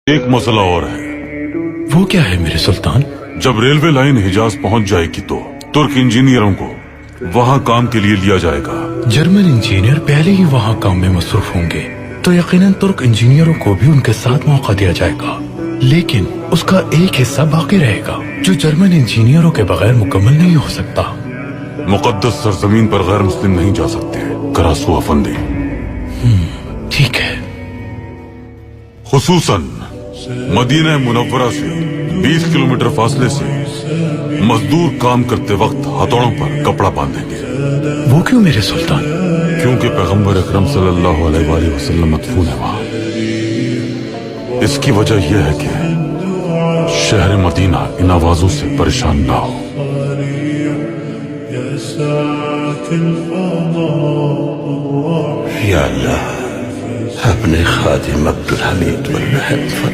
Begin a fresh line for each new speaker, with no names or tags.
ایک مسئلہ اور ہے۔
وہ کیا ہے میرے سلطان؟
جب ریلوے لائن حجاز پہنچ جائے گی تو ترک انجینئروں کو وہاں کام کے لیے لیا جائے گا۔
جرمن انجینئر پہلے ہی وہاں کام میں مصروف ہوں گے تو یقیناً ترک انجینئروں کو بھی ان کے ساتھ موقع دیا جائے گا، لیکن اس کا ایک حصہ باقی رہے گا جو جرمن انجینئروں کے بغیر مکمل نہیں ہو سکتا۔
مقدس سرزمین پر غیر مسلم نہیں جا سکتے کراسو افندی،
ٹھیک ہے۔
خصوصاً مدینہ منورہ سے 20 کلومیٹر فاصلے سے مزدور کام کرتے وقت ہتھوڑوں پر کپڑا باندھیں گے۔
وہ کیوں میرے سلطان؟
کیونکہ پیغمبر اکرم صلی اللہ علیہ وآلہ وسلم مدفون ہے وہاں۔ اس کی وجہ یہ ہے کہ شہر مدینہ ان آوازوں سے پریشان نہ ہو۔
یا اللہ اپنے خادم عبدالحمید پر رحم فرما۔